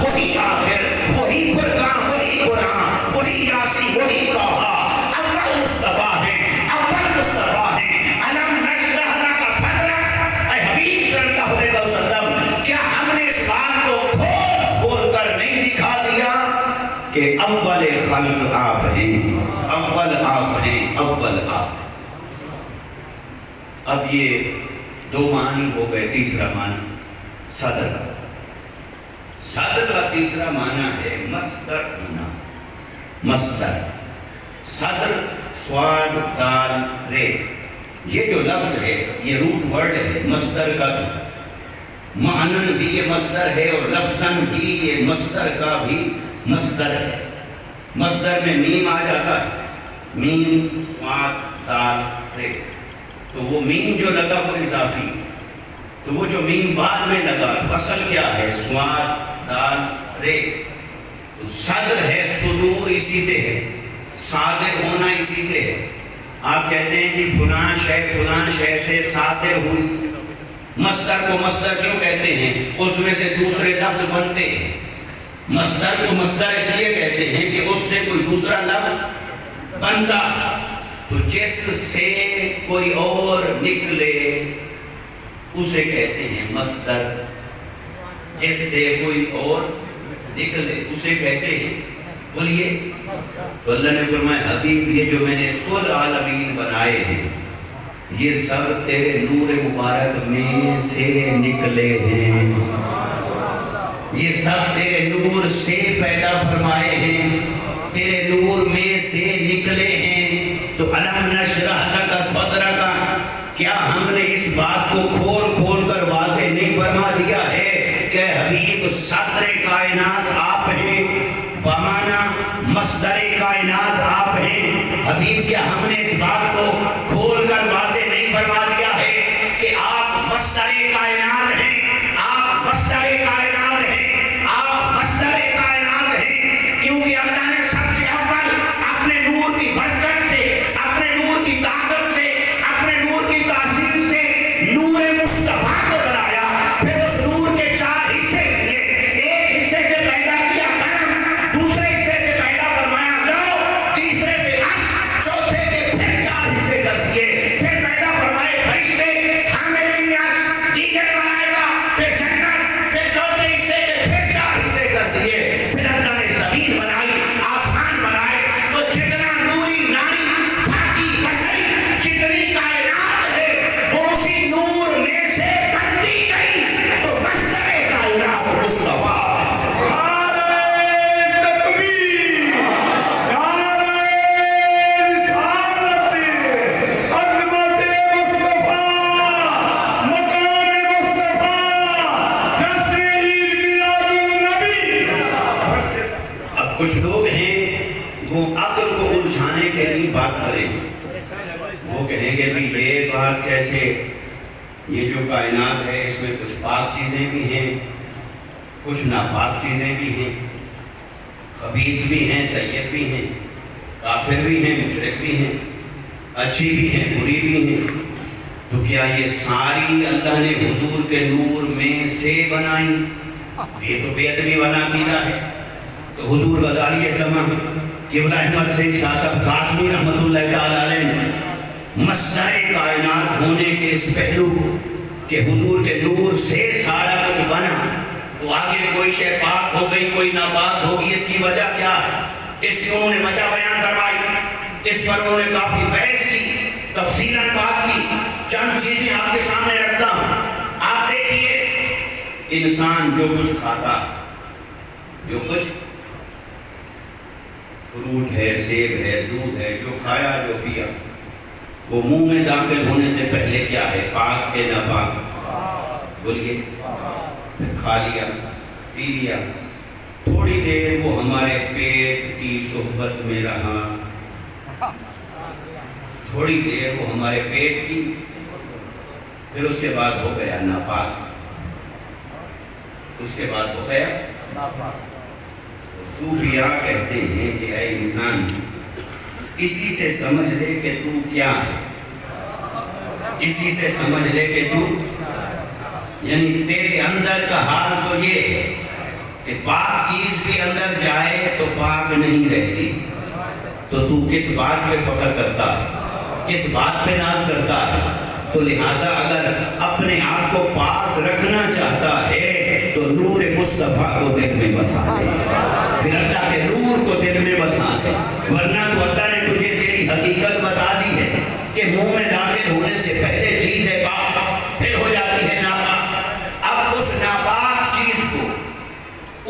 وہی آخر، وہی فرقان، وہی قرآن، وہی یاسین، وہی طٰہٰ، اول مصطفیٰ ہیں، اول مصطفیٰ ہیں۔ الم نشرح لک صدرک، اے حبیب صلی اللہ علیہ وسلم، کیا ہم نے اس بات کو کھول کھول کر نہیں دکھا دیا کہ اول خلق آپ ہیں، اول آپ ہیں، اول آپ ہیں۔ اب یہ دو معنی ہو گئے، تیسرا معنی صدر کا۔ صدر کا تیسرا معنی ہے مصدر ہونا، مصدر۔ صدر سواد دال رے، یہ جو لفظ ہے یہ روٹ ورڈ ہے مصدر کا، معنن بھی یہ مصدر ہے اور لفظاً بھی یہ مصدر کا بھی مصدر ہے۔ مصدر میں میم آ جاتا ہے، میم سواد دال رے، تو وہ میم جو لگا وہ اضافی، تو وہ جو میم بعد میں لگا اصل کیا ہے؟ سواد دال رے۔ تو صدر ہے، صدور اسی سے ہے، صادر ہونا اسی سے ہے۔ آپ کہتے ہیں کہ فلاں شے سے صادر ہوئی، مصدر کو مصدر کیوں کہتے ہیں؟ اس میں سے دوسرے لفظ بنتے ہیں۔ مصدر کو مصدر اس لیے کہتے ہیں کہ اس سے کوئی دوسرا لفظ بنتا، تو جس سے کوئی اور نکلے اسے کہتے ہیں مصدر، جس سے کوئی اور نکلے اسے کہتے ہیں، بولیے۔ تو اللہ نے فرمایا حبیب یہ جو میں نے کل عالمین بنائے ہیں یہ سب تیرے نور مبارک میں سے نکلے ہیں، یہ سب تیرے نور سے پیدا فرمائے ہیں، تیرے نور میں سے نکلے ہیں۔ تو الم نشرح لک صدرک، کیا ہم نے اس بات کو کھول کھول کر واضح نہیں فرما دیا ہے کہ حبیب صدر کائنات آپ ہیں، بمعنی مصدر کائنات آپ ہیں؟ حبیب کیا ہم نے اس بات کو کھول کر واضح نہیں فرما دیا ہے کہ آپ مصدر کائنات ہیں، آپ مصدر کائنات ہیں، آپ مصدر کائنات ہیں؟ کیونکہ اللہ نے سب سے اول اپنے نور کی برکت سے، اپنے نور کی طاقت سے، اپنے نور کی تاثیر سے نور مصطفیٰ کو بنایا، پھر اس نور کے چار حصے کیے، ایک حصے سے پیدا کیا قلم، دوسرے حصے سے پیدا فرمایا لو، تیسرے سے عرش، چوتھے کے پھر چار حصے کر دیے، پھر پیدا فرمائے فرشتے، حاملین عرش، دیگر ملائکہ، پھر جنت، پھر چوتھے حصے کے پھر چار حصے کر دیے، پھر اللہ نے زمین بنائی، آسمان بنائے۔ تو جتنا نوری ناری خاکی بشری جتنی کائنات ہے وہ اسی نور میں سے بنتی گئی، تو مصدر کائنات مصطفیٰ۔ اب کچھ لوگ ہیں وہ عقل کو الجھانے کے لیے بات کریں گے، وہ کہیں گے بھی یہ بات کیسے، یہ جو کائنات ہے اس میں کچھ پاک چیزیں بھی ہیں، کچھ ناپاک چیزیں بھی ہیں، خبیث بھی ہیں، طیب بھی ہیں، کافر بھی ہیں، مشرک بھی ہیں، اچھی بھی ہیں، بری بھی ہیں، تو کیا یہ ساری اللہ نے حضور کے نور میں سے بنائیں؟ یہ تو بے ادبی والا عقیدہ ہے۔ تو حضور غزالی زمان قبلہ احمد سید شاہ صاحب قاسمی رحمۃ اللہ تعالیٰ علیہ نے مصدر کائنات ہونے کے اس پہلو کہ حضور کے نور سے سارا کچھ بنا، تو آگے کوئی شے پاک ہو گئی کوئی ناپاک ہوگی، اس کی وجہ کیا ہے؟ اس کی انہوں نے وجہ بیان کروائی، اس پر انہوں نے کافی بحث کی، تفصیلاً بات کی۔ چند چیزیں آپ کے سامنے رکھتا ہوں، آپ دیکھیے انسان جو کچھ کھاتا ہے، جو کچھ فروٹ ہے، سیب ہے، دودھ ہے، جو کھایا جو پیا، وہ منہ میں داخل ہونے سے پہلے کیا ہے؟ پاک کے ناپاک؟ بولیے۔ پھر کھا لیا، پی لیا، تھوڑی دیر وہ ہمارے پیٹ کی صحبت میں رہا، تھوڑی دیر وہ ہمارے پیٹ کی، پھر اس کے بعد ہو گیا ناپاک، اس کے بعد ہو گیا ناپاک۔ صوفیاء کہتے ہیں کہ اے انسان اسی سے سمجھ لے کہ تو کیا ہے، اسی سے سمجھ لے کہ تو، یعنی تیرے اندر کا حال تو یہ ہے کہ پاک تو تو کس بات پہ فخر کرتا ہے، کس بات پہ ناز کرتا ہے؟ تو لہٰذا اگر اپنے آپ کو پاک رکھنا چاہتا ہے تو نور مصطفیٰ کو دل میں بسا لے، پھر اللہ کے نور کو دل میں بسا لے، ورنہ تو اللہ نے تجھے تیری حقیقت بتا دی ہے کہ منہ میں داخل ہونے سے پہلے چیز ہے پاک، پھر ہو جاتی ہے ناپاک۔ اب اس ناپاک چیز کو،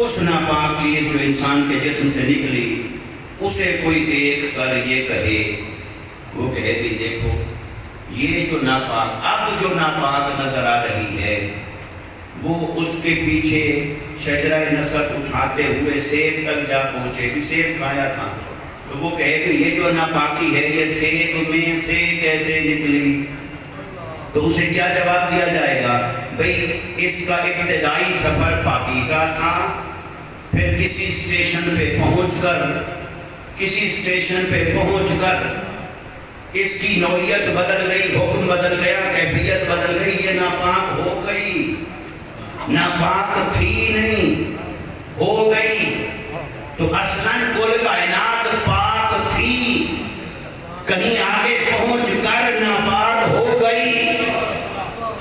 اس ناپاک چیز جو انسان کے جسم سے نکلی، اسے کوئی دیکھ کر یہ کہے، وہ کہے کہ دیکھو یہ جو ناپاک، اب جو ناپاک نظر آ رہی ہے وہ اس کے پیچھے شجرہ نصب اٹھاتے ہوئے سیب تک جا پہنچے، بھی سیب کھایا تھا، تو وہ کہے کہ یہ جو ناپاکی ہے یہ سیب میں سے کیسے نکلی؟ تو اسے کیا جواب دیا جائے گا؟ بھئی اس کا ابتدائی سفر پاکیزہ تھا، پھر کسی اسٹیشن پہ پہنچ کر اس کی نوعیت بدل گئی، حکم بدل گیا، کیفیت بدل گئی، یہ ناپاک ہو گئی، ناپاک تھی نہیں، ہو گئی۔ تو اصلاً کل کائنات پاک تھی، کہیں آگے پہنچ کر ناپاک ہو گئی۔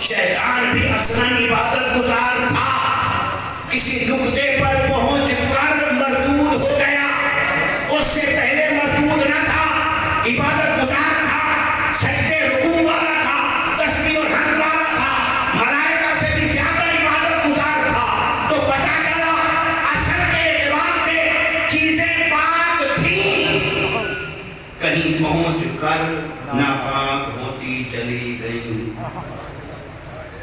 شیطان بھی اصلاً عبادت گزار تھا، کسی نقطے پر پہنچ کر مردود ہو گیا، اس سے پہلے مردود نہ تھا، عبادت گزار تھا، سجدے رکوع والا تھا، تسبیح اور حمد والا تھا، ملائکہ سے بھی زیادہ عبادت گزار تھا۔ تو پتہ چلا اصل کے اعتبار سے چیزیں پاک تھیں، کہیں پہنچ کر ناپاک ہوتی چلی گئی۔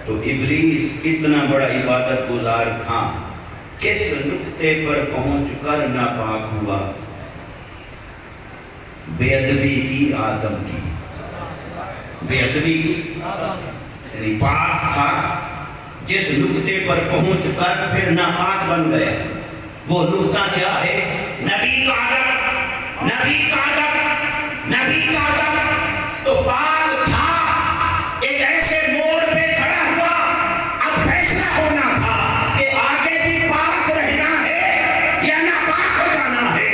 تو ابلیس اتنا بڑا عبادت گزار تھا، کس نقطے پر پہنچ کر ناپاک ہوا؟ بے ادبی کی آدم کی، بے ادبی کی، یعنی پاک تھا، جس نقطے پر پہنچ کر پھر ناپاک بن گیا۔ وہ نقطہ کیا ہے؟ نبی کا ادب، نبی کا ادب، نبی کا ادب۔ تو پاک تھا، ایک ایسے موڑ پہ کھڑا ہوا، اب فیصلہ ہونا تھا کہ آگے بھی پاک رہنا ہے یا ناپاک ہو جانا ہے۔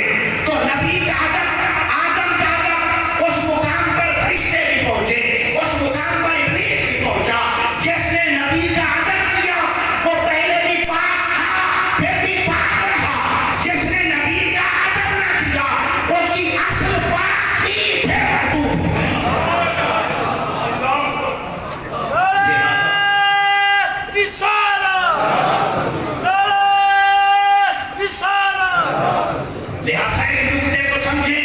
تو نبی کا ادب، آدم کا ادب، اس مقام پر فرشتے بھی پہنچے، اس مقام پر ابلیس بھی پہنچا۔ جس نے نبی کا ادب کیا وہ پہلے بھی پاک تھا، پھر بھی پاک رہا۔ جس نے نبی کا ادب نہ کیا اس کی اصل پاک تھی، پھر مردود ہو گیا۔ لہٰذا اس نقطے کو سمجھیں،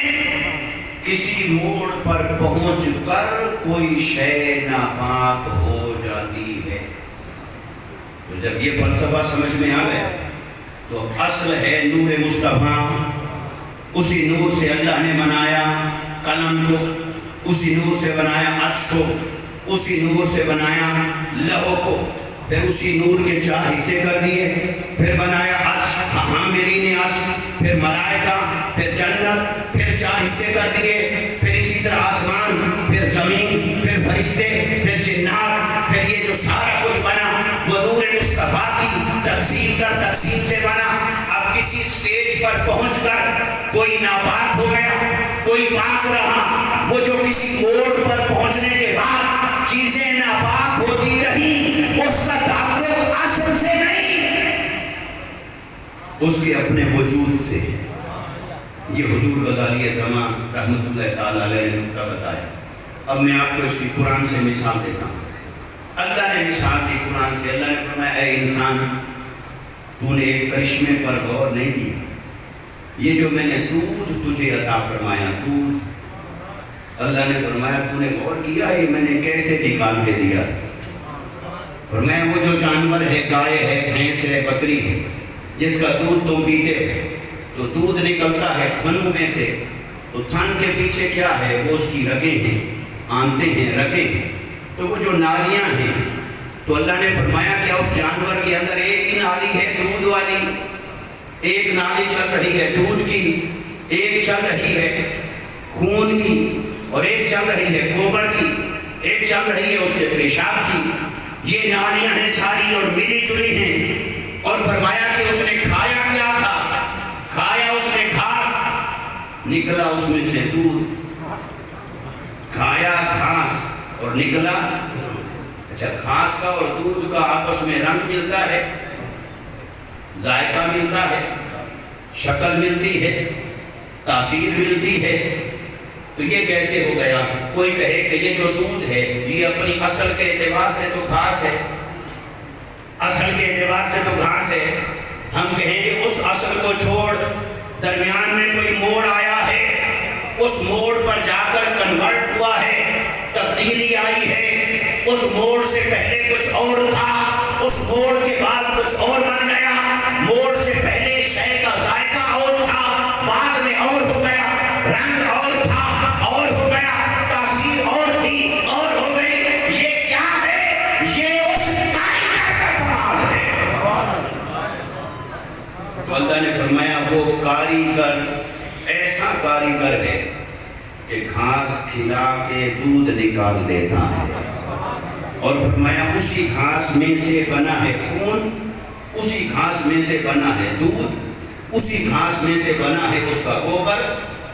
کسی موڑ پر پہنچ کر کوئی شے ناپاک ہو جاتی ہے۔ تو جب یہ فلسفہ سمجھ میں آ گیا تو اصل ہے نور مصطفیٰ، اسی نور سے اللہ نے بنایا قلم کو، اسی نور سے بنایا عرش کو، اسی نور سے بنایا لوح کو، پھر اسی نور کے 4 حصے کر دیے، پھر بنایا عرش، حاملین عرش، پھر ملائکہ، پھر جنت، پھر 4 حصے کر دیے، پھر اسی طرح آسمان، پھر زمین، پھر فرشتے، پھر جنات، پھر یہ جو سارا کچھ بنا وہ نور مصطفیٰ کی تقسیم در تقسیم سے بنا۔ اب کسی سٹیج پر پہنچ کر کوئی ناپاک ہو گیا، کوئی پاک رہا، وہ جو کسی موڑ پر پہنچنے کے بعد چیزیں ناپاک ہوتی رہیں، اس کا تعلق اصل سے نہیں، اس کے اپنے وجود سے۔ یہ حضور غزالی زمان رحمت اللہ تعالیٰ علیہ نے نقطہ بتایا۔ اب میں آپ کو اس کی قرآن سے مثال دیتا ہوں۔ اللہ نے مثال دی قرآن سے، اللہ نے فرمایا اے انسان، تو نے ایک کرشمے پر غور نہیں کیا، یہ جو میں نے دودھ تجھے عطا فرمایا، دودھ، اللہ نے فرمایا تو نے غور کیا یہ میں نے کیسے نکال کے دیا؟ فرمایا وہ جو جانور ہے، گائے ہے، بھینس ہے، بکری ہے، جس کا دودھ تم پیتے ہو تو دودھ نکلتا ہے تھنوں میں سے، تو تھن کے پیچھے کیا ہے؟ وہ اس کی رگیں ہیں، آنتیں ہیں، رگیں ہیں، تو وہ جو نالیاں ہیں، تو اللہ نے فرمایا کیا اس جانور کے اندر ایک ہی نالی ہے دودھ والی؟ ایک نالی چل رہی ہے دودھ کی، ایک چل رہی ہے خون کی، اور ایک چل رہی ہے گوبر کی، ایک چل رہی ہے اس کے پیشاب کی۔ یہ نالیاں ہیں ساری اور ملی جلی ہیں۔ اور فرمایا کہ اس نے کھایا کیا تھا؟ کھایا اس نے گھاس، نکلا اس میں سے دودھ، کھایا گھاس اور نکلا۔ اچھا، گھاس کا اور دودھ کا آپس میں رنگ ملتا ہے، ذائقہ ملتا ہے، شکل ملتی ہے، تاثیر ملتی ہے، تو یہ کیسے ہو گیا؟ کوئی کہے کہ یہ جو دودھ ہے یہ اپنی اصل کے اعتبار سے تو گھاس ہے، اصل کے اعتبار سے تو گھاس ہے، ہم کہیں گے اس اصل کو چھوڑ درمیان میں کوئی موڑ آیا ہے، اس موڑ پر جا کر کنورٹ ہوا ہے، تبدیلی آئی ہے، اس موڑ سے پہلے کچھ اور تھا، اس موڑ کے بعد کچھ اور بن گیا، موڑ سے پہلے شے کا ذائقہ اور تھا، بعد میں اور ہو گیا، رنگ اور تھا اور ہو گیا، تاثیر اور تھی اور ہو گئی۔ یہ کیا ہے؟ یہ اس کاریگر کا کمال ہے۔ اللہ نے فرمایا وہ کاریگر ایسا کاریگر ہے کہ گھاس کھلا کے دودھ نکال دیتا ہے، اور فرمایا اسی گھاس میں سے بنا ہے خون، اسی گھاس میں سے بنا ہے دودھ، اسی گھاس میں سے بنا ہے اس کا گوبر،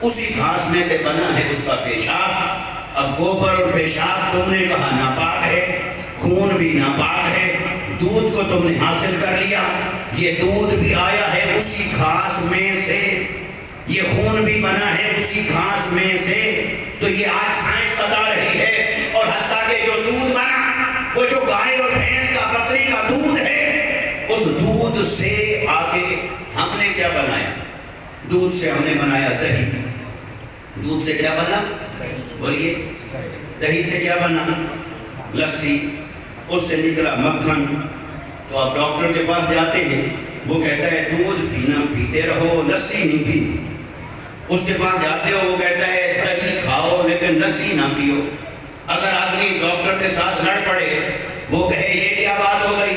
اسی گھاس میں سے بنا ہے اس کا پیشاب۔ اب گوبر اور پیشاب تم نے کہا ناپاک ہے، خون بھی ناپاک ہے، دودھ کو تم نے حاصل کر لیا، یہ دودھ بھی آیا ہے اسی گھاس میں سے، یہ خون بھی بنا ہے اسی گھاس میں سے، تو یہ آج سائنس بتا رہی ہے، اور حتیٰ کہ جو دودھ بنا وہ جو گائے اور بھینس کا بکری کا دودھ ہے، اس دودھ سے آگے ہم نے کیا بنایا؟ دودھ سے ہم نے بنایا دہی۔ دودھ سے کیا بنا؟ بولیے۔ دہی سے کیا بنا؟ لسی۔ اس سے نکلا مکھن۔ تو آپ ڈاکٹر کے پاس جاتے ہیں، وہ کہتا ہے دودھ پینا پیتے رہو، لسی نہیں پی۔ اس کے پاس جاتے ہو، وہ کہتا ہے دہی کھاؤ لیکن لسی نہ پیو۔ اگر آدمی ڈاکٹر کے ساتھ لڑ پڑے، وہ کہے یہ کیا بات ہو گئی؟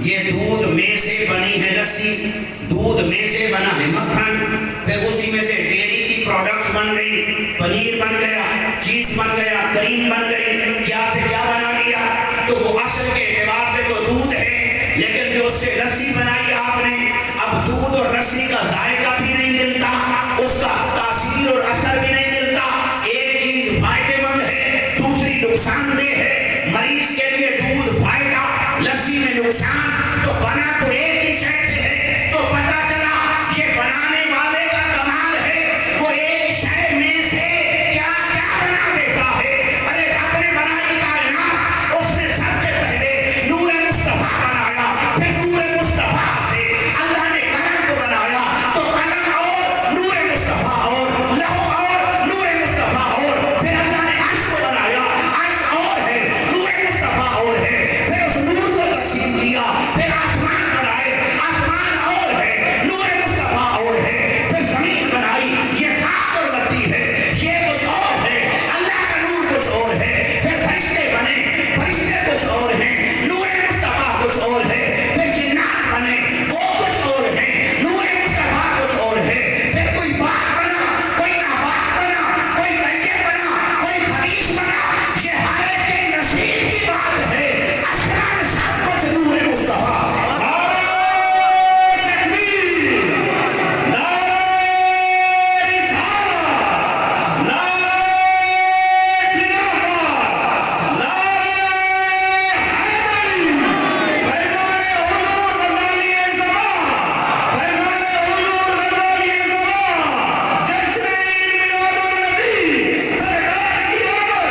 یہ دودھ میں سے بنی ہے لسی، دودھ میں سے بنا ہے مکھن، پھر اسی میں سے ڈیری کی پروڈکٹس بن گئی، پنیر بن گیا، چیز بن گیا، کریم بن گئی، کیا سے کیا بنا لیا۔ تو وہ اصل کے اعتبار سے تو دودھ ہے، لیکن جو اس سے لسی بنائی آپ نے، اب دودھ اور لسی کا ذائقہ بھی نہیں ملتا، اس کا تاثیر اور اثر بھی نہیں ملتا۔ ایک چیز فائدے مند ہے، دوسری نقصان دہ ہے۔ مریض کے لیے دودھ فائدہ، لسی میں نقصان، تو بنا تو ایک ہی شے سے ہے، تو پتہ چلا یہ بنانے والے کا کمال ہے، وہ ایک شے میں سے کیا کیا بنا دیتا ہے۔ ارے رب نے بنائی کائنات، اس نے سب سے پہلے نور مصطفیٰ بنایا، پھر نور مصطفیٰ سے اللہ نے قلم کو بنایا، تو قلم اور نور مصطفیٰ اور لوح اور نور مصطفیٰ اور پھر اللہ نے عرش کو بنایا، عرش اور ہے، نور مصطفیٰ اور ہے، پھر اس نور کو تقسیم کیا، پھر آسمان بنائے، آسمان اور ہے، نور مصطفیٰ اور ہے، پھر زمین بنائی، یہ خاک اور مٹی ہے، یہ کچھ اور ہے، اللہ کا نور کچھ اور ہے، پھر فرشتے بنے، فرشتے کچھ اور ہیں، نور مصطفیٰ کچھ اور ہے، پھر جنات بنے، وہ کچھ اور ہیں، نور مصطفیٰ کچھ اور ہے، پھر کوئی باغ بنا، کوئی ناباغ بنا، کوئی طیب بنا، کوئی خبیث بنا، یہ ہر ایک کے نصیب کی بات ہے، اصلاً سب کچھ نور مصطفیٰ۔ نعرہ تکبیر، نعرہ رسالہ، نعرہ خلافہ، نعرہ حیدری، فیضان حضور غزالی زمان، فیضان حضور غزالی زمان، جشن عید میلاد النبی، سرکار کی آمد،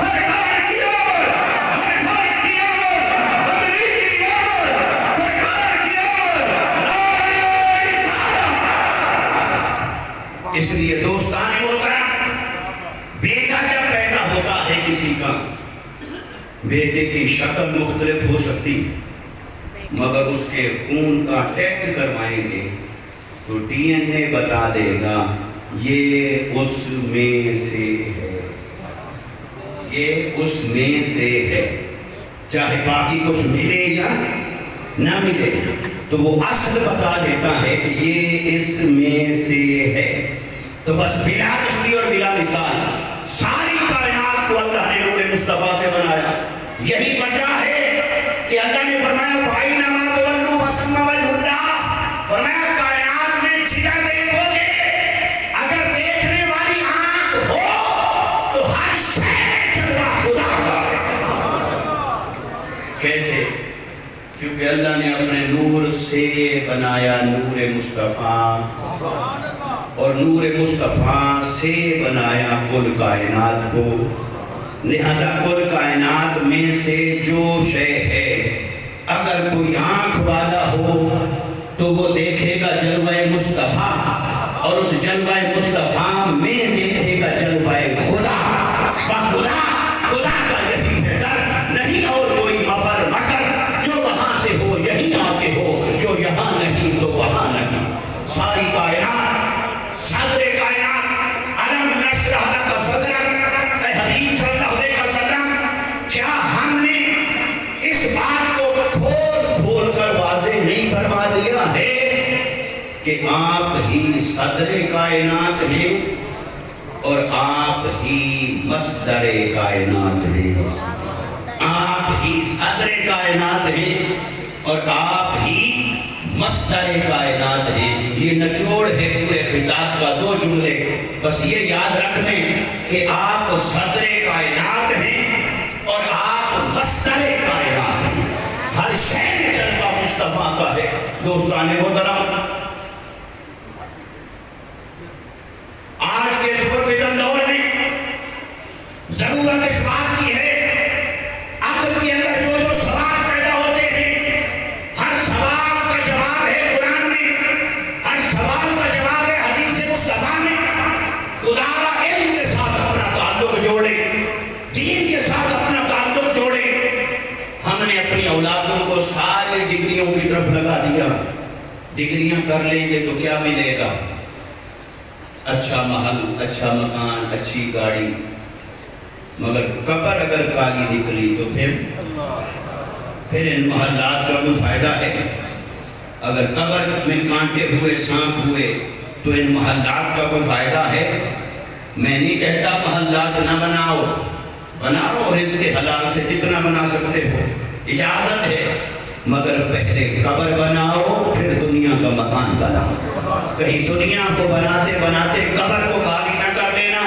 سرکار کی آمد، برکات کی آمد، بدری کی آمد، سرکار کی آمد، نعرہ رسالہ۔ اس لیے دوستان محترم، بیٹا جب پیدا ہوتا ہے کسی کا، بیٹے کی شکل مختلف ہو سکتی، مگر اس کے خون کا ٹیسٹ کروائیں گے تو ڈی این اے بتا دے گا یہ اس میں سے ہے، یہ اس میں سے ہے، چاہے باقی کچھ ملے یا نہ ملے، تو وہ اصل بتا دیتا ہے کہ یہ اس میں سے ہے۔ تو بس بلا تشبیہ اور بلا مثال ساری کائنات کو اللہ نے نور مصطفیٰ سے بنایا۔ یہی وجہ ہے کہ اللہ نے فرمایا فَأَيْنَمَا تُوَلُّوا فَثَمَّ وَجْهُ اللَّهِ، فرمایا کائنات میں جدھر دیکھو گے، اگر دیکھنے والے بنایا نور مصطفیٰ، اور نور مصطفیٰ سے بنایا کل کائنات کو، لہذا کل کائنات میں سے جو شے ہے اگر کوئی آنکھ والا ہو تو وہ دیکھے گا جلوہ مصطفیٰ، اور اس جلوہ مصطفیٰ میں دیکھے گا جلوہ خدا۔ خدا خدا کا یہی ہے در، نہیں اور کوئی مفر مکر، جو وہاں سے ہو یہی آ کے ہو، جو یہاں نہیں تو وہاں نہیں۔ ساری کائنات، صدر کائنات، الم نشرح لک صدرک، اے حبیب صلی اللہ علیہ وسلم، کیا ہم نے اس بات کو کھول کھول کر واضح نہیں فرما دیا ہے کہ آپ ہی صدر کائنات ہیں اور آپ ہی مصدر کائنات ہیں؟ آپ ہی صدر کائنات ہیں اور آپ ہی مصدر کائنات ہیں۔ یہ نچوڑ ہے پورے خطاب کا، دو جملے بس یہ یاد رکھ لیں کہ آپ صدر کائنات ہیں اور آپ مصدر کائنات ہیں۔ ہر شے میں جلوہ مصطفیٰ کا ہے۔ دوستان محترم، آج کے اس پرفتن دور میں ضرورت اس بات کی ہے، عقل کے اندر جو جو سوال پیدا ہوتے ہیں، ہر سوال کا جواب ہے قرآن میں، ہر سوال کا جواب ہے حدیث مصطفیٰ میں۔ خدا کا علم کے ساتھ اپنا تعلق جوڑے، دین کے ساتھ اپنا تعلق جوڑے۔ ہم نے اپنی اولادوں کو ساری ڈگریوں کی طرف لگا دیا، ڈگریاں کر لیں گے تو کیا ملے گا؟ اچھا محل، اچھا مکان، اچھی گاڑی، مگر قبر اگر کالی نکلی تو پھر ان محلات کا کوئی فائدہ ہے؟ اگر قبر میں کانٹے ہوئے، سانپ ہوئے تو ان محلات کا کوئی فائدہ ہے؟ میں نہیں کہتا محلات نہ بناؤ، بناؤ اور اس کے حلال سے جتنا بنا سکتے ہو، اجازت ہے، مگر پہلے قبر بناؤ پھر دنیا کا مکان بناؤ۔ کہیں دنیا کو بناتے بناتے قبر کو خالی نہ کر دینا۔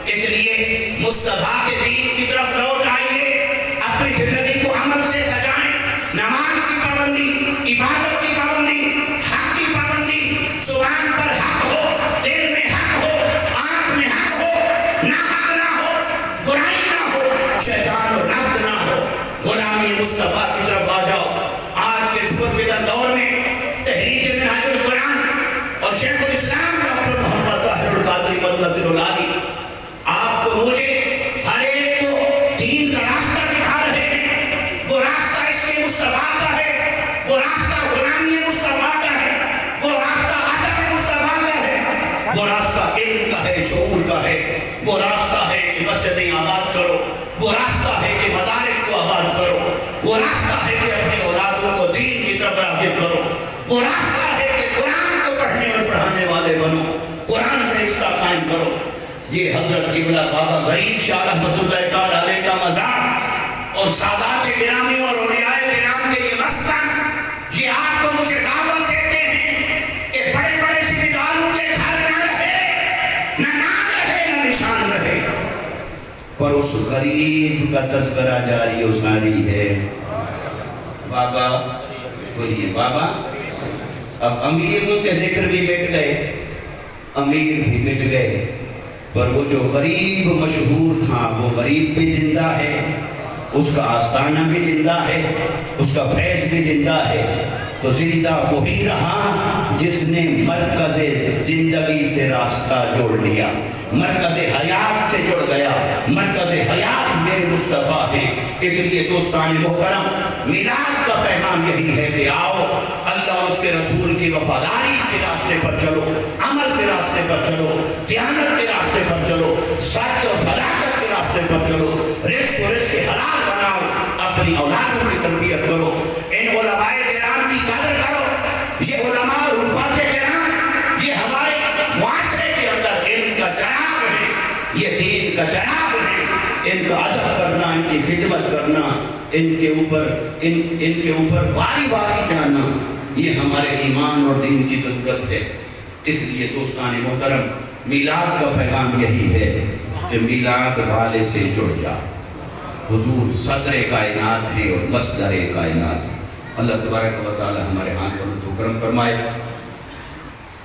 اس لیے مصطفیٰ کے دین کی طرف لوٹ آئیے، اپنی زندگی کو عمل سے سجائیں۔ نماز کی پابندی، عبادت کی پابندی، حق کی پابندی، زبان پر حق ہو، دل میں حق ہو، آنکھ میں حق ہو، ناحق نہ ہو، برائی نہ ہو، شیطان اور نفس نہ ہو، غلامی مصطفیٰ کی طرف آ جاؤ۔ آج کے اس پرفتن دور میں تحریک منہاج القرآن اور شیخ الاسلام ڈاکٹر محمد طاہر القادری مدثر العالی آپ کو، مجھے، ہر ایک کو دین کا راستہ دکھا رہے ہیں۔ وہ راستہ عشق مصطفیٰ کا ہے، وہ راستہ غلامی مصطفیٰ کا ہے، وہ راستہ ادب مصطفیٰ کا ہے، وہ راستہ علم کا ہے، شعور کا ہے، وہ راستہ ہے کہ مسجدیں آباد کرو، وہ راستہ ہے کہ مدارس کو آباد کرو، وہ راستہ ہے کہ اپنی اولادوں کو دین کی طرف راغب کرو، وہ راستہ ہے کہ قرآن کو پڑھنے اور پڑھانے والے بنو، قرآن سے رشتہ قائم کرو۔ یہ حضرت قبلہ بابا غریب شاہ رحمۃ اللہ تعالی علیہ کا مزار اور سادات گرامی اور اولیاء کرام کے یہ مسکن، یہ آپ کو مجھے دعوت دیتے ہیں کہ بڑے بڑے ذمہ داروں کے گھر نہ رہے، نہ نام رہے، نہ نشان رہے، پر اس غریب کا تذکرہ جاری و ساری ہے۔ بابا بولیے بابا۔ اب امیروں کے ذکر بھی مٹ گئے، امیر بھی مٹ گئے، پر وہ جو غریب مشہور تھا وہ غریب بھی زندہ ہے، اس کا آستانہ بھی زندہ ہے، اس کا فیض بھی زندہ ہے۔ تو زندہ وہی رہا جس نے مرکز زندگی سے راستہ جوڑ لیا، مرکز حیات سے جڑ گیا۔ مرکز حیات میرے مصطفیٰ ہیں۔ اس لیے دوستان محترم، میلاد کا پیغام یہی ہے کہ آؤ اللہ اس کے رسول کی وفاداری کے راستے پر چلو، عمل کے راستے پر چلو، دیانت کے راستے پر چلو، سچ اور صداقت کے راستے پر چلو، رزق و رزق حلال بناؤ، اپنی اولادوں کی تربیت کرو، ان علماء کرام کی قدر کرو۔ یہ علماء اور حفاظ کرام، یہ ہمارے معاشرے کے اندر علم کا جناب ہے، یہ دین کا جناب ہے۔ ان کا ادب کرنا، ان کی خدمت کرنا، ان کے اوپر واری واری جانا، یہ ہمارے ایمان اور دین کی ضرورت ہے۔ اس لیے دوستان محترم، میلاد کا پیغام یہی ہے کہ میلاد والے سے جڑ جا۔ حضور صدر کائنات ہے اور مصدر کائنات ہے۔ اللہ تبارک و تعالی ہمارے ہاتھ پر لطف و کرم فرمائے۔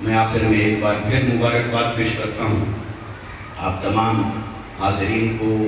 میں آخر میں ایک بار پھر مبارکباد پیش کرتا ہوں آپ تمام حاضرین کو،